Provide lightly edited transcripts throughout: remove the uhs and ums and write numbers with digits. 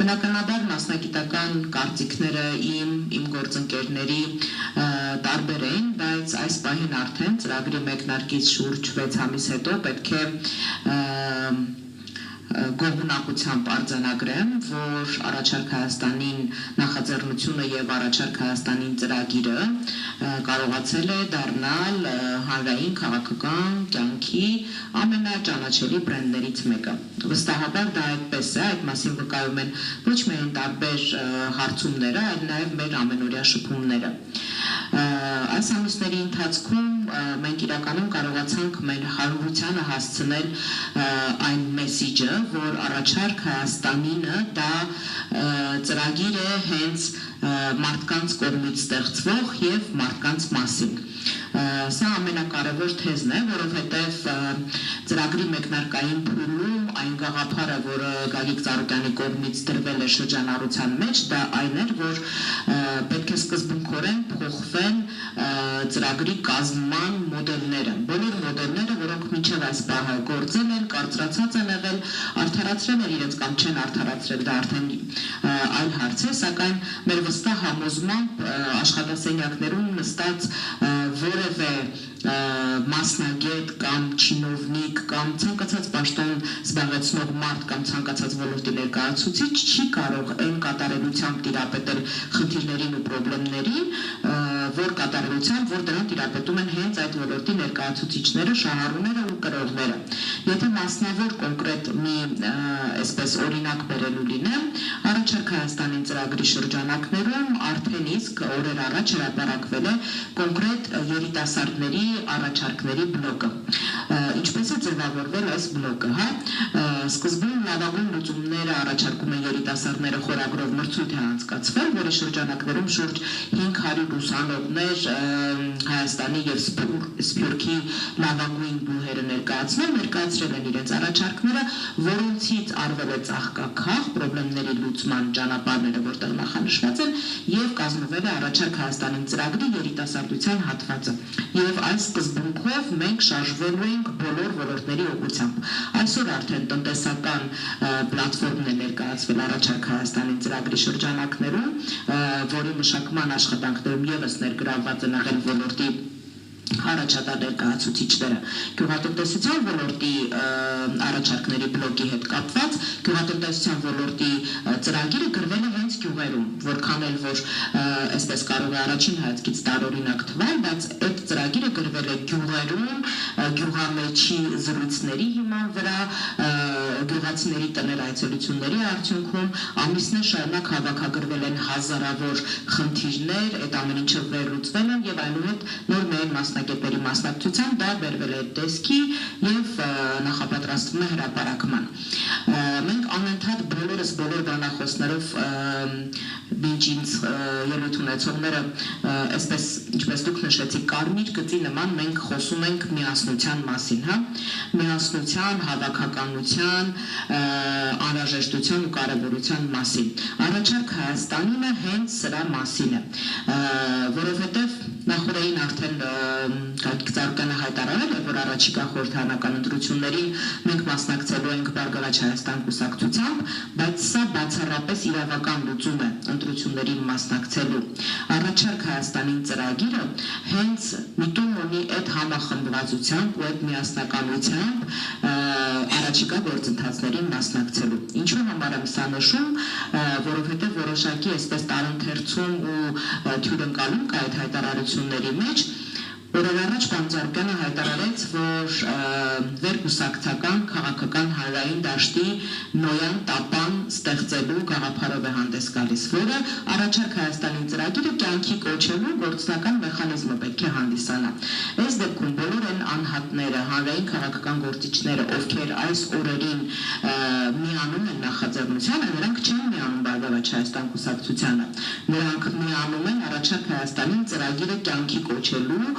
Բնականաբար մասնագիտական կարծիքները իմ գործընկերների տարբեր էին, բայց այս պահին արդեն ծրագրի մեկնարկից շուրջ 6 ամիս հետո պետք է գոհունակությամբ արձանագրեմ, որ առաջարկ Հայաստանին նախաձեռնությունը եւ առաջարկ Հայաստանին ծրագիրը կարողացել է դառնալ հանրային քաղաքական կյանքի ամենաճանաչելի բրենդներից մեկը։ Վստահաբար դա այդպես է, այդ մասին վկայում են ոչ միայն տարբեր հարցումները, այլ նաեւ մեր ամենօրյա շփումները։ Այս ամիսների ընթացքում մենք իրականում կարողացանք մեր հարյուրությանը հասցնել այն մեսիջը, որ առաջարկ Հայաստանինը դա ծրագիր է հենց մարդկանց կողմից ստեղծվող եւ մարդկանց մասին։ Սա ամենակարևոր թեզն է, որովհետեւ ծրագրի մեկնարկային փուլում այն գաղափարը, որը Գագիկ Ծառուկյանի կողմից դրվել է շրջանառության մեջ, դա այն էր, որ պետք է սկզբունքորեն փոխվեն ծրագրի կազմման մոդելները, բոլոր մոդելները, որոնք մինչև այս պահը գործել են, կարծրացած են եղել, արդարացրել են իրենց կամ չեն արդարացրել, դա արդեն այլ հարց է, սակայն մեր վստահ համոզմամբ աշխատասենյակներում նստած որևէ մասնագետ կամ չինովնիկ կամ ցանկացած պաշտոն զբաղեցնող մարդ կամ ցանկացած ոլորտի ներկայացուցիչ չի կարող այն կատարելությամբ տիրապետել խնդիրներին ու խնդիրներին, որ կատարելությամբ, որ դրանք տիրապետում են հենց այդ ոլորտի ներկայացուցիչները, շահառուները ու կրողները։ Եթե մասնավոր կոնկրետ մի այսպես օրինակ բերելու լինեմ, առաջարկ Հայաստանին ծրագրի շրջանակներում արդեն իսկ օրեր առաջ հրապարակվել է կոնկրետ երիտասարդների առաջարկների բլոկը։ Ինչպես է ձևավորվել այս բլոկը, հա? Սկզբում լավագույն լուծումները առաջարկում են երիտասարդները խորագրով մրցույթ է անցկացվել, որի շրջանակներում շուրջ 500 ուսանողներ Հայաստանի եւ Սփյուռքի լավագույն բուհերը ներկայացրել են իրենց առաջարկները, որոնցից արվել է ծաղկաքաղ պրոբլեմների լուծման ճանապարհները, որտեղ նախանշված են, եւ կազմվել է առաջարկ Հայաստանին ծրագրի երիտասարդության հատվածը։ Եվ այս սկզբունքով մենք շարժվելու ենք բոլոր ոլորտների ուղղությամբ։ Այսօր արդեն տնտեսական պլատֆորմն է ներկայացվել առաջարկ Հայաստանին ծրագրի շրջանակներում, որի մշակման աշխատանքներում եւս ներգրավված են եղել ոլորտի առաջատար ներկայացուցիչները։ Գյուղատնտեսության ոլորտի առաջարկների բլոկի հետ կապված գյուղատնտեսության ոլորտի ծրագիրը գրվել է հենց գյուղերում, որքան էլ որ այսպես կարող է առաջին հայացքից տարօրինակ թվալ, բայց այդ ծրագիրը գրվել է գյուղերում, գյուղամեջի զրույցների հիման վրա, գյուղացիների տներ այցելությունների արդյունքում ամիսներ շարունակ հավաքագրվել են հազարավոր խնդիրներ, այդ ամեն ինչը վերլուծվել են եւ այնուհետ նոր միայն մասնագետների մասնակցությամբ դա բերվել է դեսքի եւ նախապատրաստվում է հրապարակման։ Մենք անընդհատ բոլորս բոլոր բանախոսներով մինչ ինձ ելույթ ունեցողները այսպես ինչպես դուք նշեցիք կարմիր գծի նման մենք խոսում ենք միասնության մասին, հա, միասնության, հավաքականության, անհրաժեշտության ու կարևորության մասին։ Առաջարկ Հայաստանինը հենց սրա մասին է, որովհետև նախորդին արդեն Գագիկ Ծառուկյանը հայտարարել է, որ առաջիկա խորհրդարանական ընտրություններին մենք մասնակցելու ենք Բարգավաճ Հայաստան կուսակցությամբ, բայց սա բացառապես իրավական լուծում է ընտրություններին մասնակցելու։ Առաջարկ Հայաստանին ծրագիրը հենց միտում ունի այդ համախմբվածությամբ ու այդ միասնականությամբ առաջիկա գործընթացներին մասնակցելու։ Ինչու համար եմ սա նշում, որովհետև որոշակի այսպես տարընթերցում ու թյուրընկալում կա այդ հայտարարությունների մեջ։ Օրեր առաջ պարոն Ծառուկյանը հայտարարեց, որ վերկուսակցական քաղաքական հանրային դաշտի նոյան տապան ստեղծելու գաղափարով է հանդես գալիս, որը առաջարկ Հայաստանի ծրագիրը կյանքի կոչելու գործնական մեխանիզմը պետք է հանդիսանա։ Այս դեպքում բոլոր այն անհատները, հանրային քաղաքական գործիչները, ովքեր այս օրերին միանում են նախաձեռնությանը, նրանք չեն միանում Բարգավաճ Հայաստան կուսակցությանը։ Նրանք միանում են առաջարկ Հայաստանին ծրագիրը կյանքի կոչելու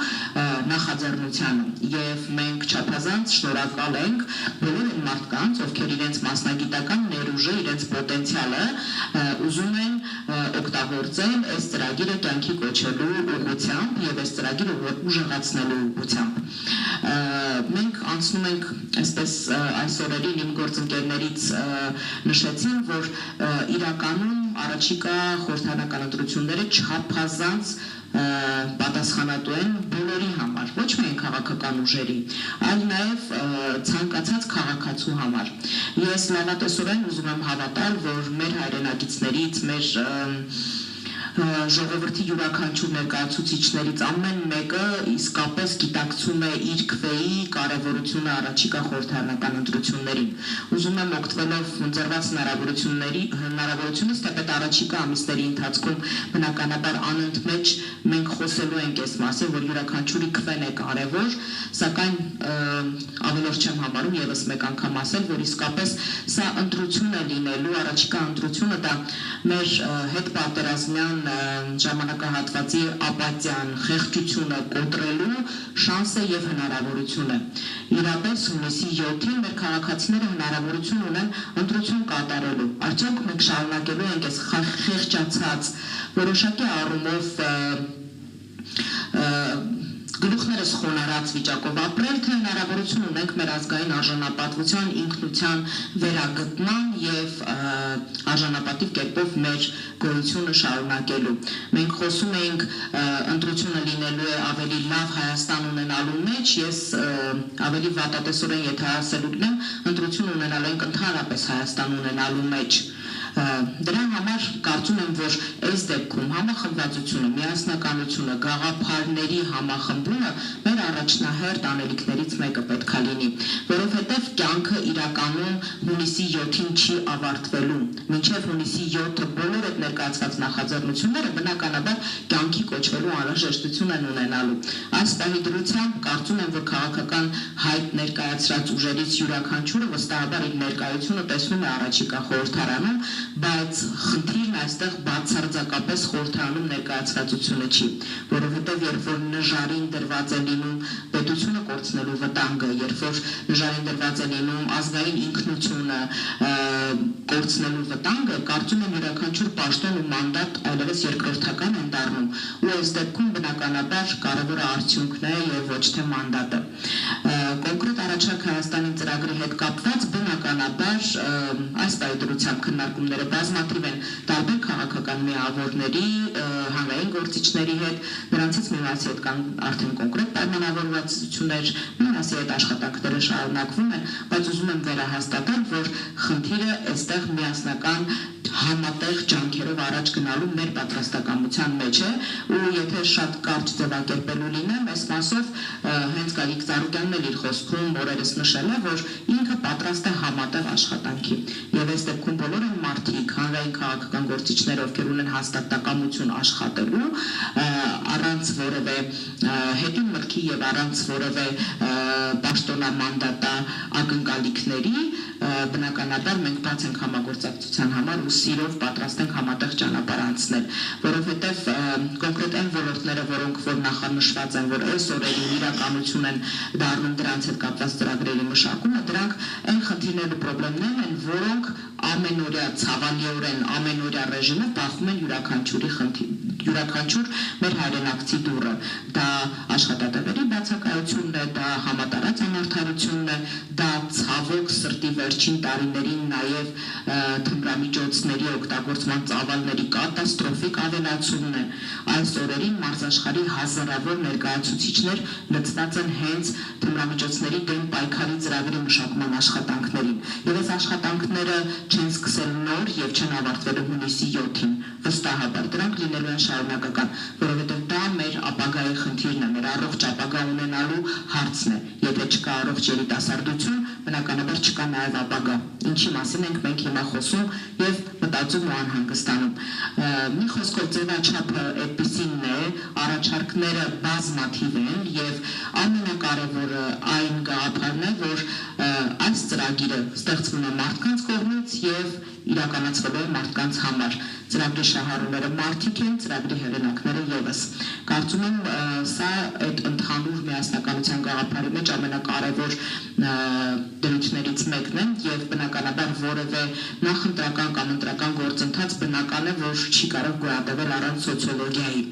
նախաձեռնությանը եւ մենք չափազանց շնորհակալ ենք բոլոր այն մարդկանց, ովքեր իրենց մասնագիտական ներուժը, իրենց պոտենցիալը ուզում են օգտագործել այս ծրագիրը կյանքի կոչելու ուղղությամբ եւ այս ծրագիրը ուժեղացնելու ուղղությամբ։ Մենք անցնում ենք այսպես այս օրերին իմ գործընկերներից նշեցին, որ իրականում առաջիկա խորհրդարանական ընտրությունները չափազանց պատասխանատու են բոլորի համար, ոչ միայն քաղաքական ուժերի, այլ նաև ցանկացած քաղաքացու համար։ Ես լավատեսորեն ուզում եմ հավատալ, որ մեր հայրենագիցներից, մեր ժողովրդի յուրաքանչյուր ներկայացուցիչներից ամեն մեկը իսկապես գիտակցում է իր քվեի կարևորությունը առաջիկա խորհրդարանական ընտրություններին։ Ուզում եմ օգտվելով ընձեռված հնարավորությունից, թեպետ առաջիկա ամիսների ընթացքում բնականաբար անընդմեջ մենք խոսելու ենք այս մասին, որ յուրաքանչյուրի քվեն է կարևոր, սակայն ավելորդ չեմ համարում եւս մեկ անգամ ասել, որ իսկապես սա ընտրություն է լինելու, առաջիկա ընտրությունը դա մեր հետ պատերազմյան ժամանակահատվածի ապատիան, խեղճությունը կոտրելու շանսը եւ հնարավորություն է։ Իրապես հունիսի 7-ին մեր քաղաքացիները հնարավորություն ունեն ընտրություն կատարելու։ Արդյոք մենք շարունակելու ենք այս խեղճացած որոշակի առումով գլուխներս խոնարհած վիճակով ապրել, թե հնարավորություն ունենք մեր ազգային արժանապատվության, ինքնության վերագտնման եւ արժանապատիվ կերպով մեր գոյությունը շարունակելու։ Մենք խոսում էինք ընտրությունը լինելու է ավելի լավ Հայաստան ունենալու մեջ, ես ավելի վատատեսորեն եթե ասելու գնեմ, ընտրություն ունենալու ենք ընդհանրապես Հայաստան ունենալու մեջ։ Դրան համար կարծում եմ, որ այս դեպքում համախմբվածությունը, միասնականությունը, գաղափարների համախմբումը մեր առաջնահերթ անելիքներից մեկը պետք է լինի, որովհետև կյանքը իրականում հունիսի 7-ին չի ավարտվելու, մինչև հունիսի 7-ը բոլոր այդ ներկայացված նախաձեռնությունները բնականաբար կյանքի կոչվելու անհրաժեշտություն են ունենալու։ Այս պահի դրությամբ կարծում եմ, որ քաղաքական հայտ ներկայացրած ուժերից յուրաքանչյուրը վստահաբար իր ներկայությունը տեսնում է առաջիկա խորհրդարանում, բայց խնդիրն այստեղ բացարձակապես խորհրդարանում ներկայացվածությունը չի, որովհետև երբ որ նժարին դրված է լինում պետությունը կորցնելու վտանգը, երբ որ նժարին դրված է լինում ազգային ինքնությունը կորցնելու վտանգը, կարծում եմ յուրաքանչյուր պաշտոն ու մանդատ այլևս երկրորդական են դառնում, ու այս դեպքում բնականաբար կարևորը արդյունքն է եւ ոչ թե մանդատը։ Կոնկրետ առաջարկ Հայաստանի ծրագրի հետ կապված բնականաբար այս պայմանությամբ քննարկումները բազմաթիվ են տարբեր քաղաքական միավորների, հանրային գործիչների հետ, նրանցից մի մասի հետ կան արդեն կոնկրետ պայմանավորվածություններ, մի մասի հետ աշխատանքները շարունակվում են, բայց ուզում եմ վերահաստատել, որ խնդիրը այստեղ միասնական համատեղ ջանքերով առաջ գնալու մեր պատրաստակամության մեջ է, ու եթե շատ կարճ ձևակերպելու լինեմ, այս մասով հենց Գագիկ Ծառուկյանն էլ իր խոսքում օրերս նշել է, որ ինքը պատրաստ է համատեղ աշխատանքի։ Եվ այս դեպքում բոլոր այն մարդիկ, հանրային քաղաքական գործիչներ, ովքեր ունեն հաստատակամություն աշխատելու, առանց որևէ հետին մտքի եւ առանց որևէ պաշտոնամանդատա ակնկալիքների, բնականաբար մենք բաց ենք համագործակցության համար ու սիրով պատրաստ ենք համատեղ ճանապարհ անցնել, որովհետև կոնկրետ այն ոլորտները, որոնք որ նախանշված են, որ այս օրերին իրականություն են դառնում դրանց հետ կապված ծրագրերի մշակումը, դրանք այն խնդիրներ ու խնդիրներն են, որոնք ամենօրյա ցավալիորեն ամենօրյա ռեժիմը բախում են յուրաքանչյուր մեր հայրենակցի դուռը։ Դա աշխատատեղերի բացակայությունն է, դա համատարած անարդարությունն է, դա ցավոք սրտի վերջին տարիներին նաև թմրամիջոցների օգտագործման ծավալների կատաստրոֆիկ ավելացումն է։ Այս օրերին մարզաշխարհի հազարավոր ներկայացուցիչներ լծված են հենց թմրամիջոցների դեմ պայքարի ծրագրի մշակման աշխատանքներին։ Եվ այս աշխատանքները չեն սկսել նոր եւ չեն ավարտվել հունիսի 7-ին։ Վստահաբար դրանք լինելու են շարունակական, որովհետև դա մեր ապագայի խնդիրն է, մեր առողջ ապագա ունենալու հարցն է։ Եթե չկա առողջ երիտասարդություն, բնականաբար չկա նաև ապագա։ Ինչի մասին ենք մենք հիմա խոսում եւ մտածում ու անհանգստանում։ Մի խոսքով ձևաչափը այդպիսինն է, առաջարկները բազմաթիվ են եւ ամենակարևորը այն գաղափարն է, որ այս ծրագիրը ստեղծվում է մարդկանց կողմից եւ իրականացվելու է մարդկանց համար։ Ծրագրի շահառուները մարդիկ են, ծրագրի հեղինակները ևս։ Կարծում եմ սա այդ ընդհանուր ներասնականության գաղափարի մեջ ամենակարևոր դրույթներից մեկն է եւ բնականաբար որևէ նախընտրական կամ ընտրական գործընթաց բնական է որ չի կարող գոյատևել առանց սոցիոլոգիայի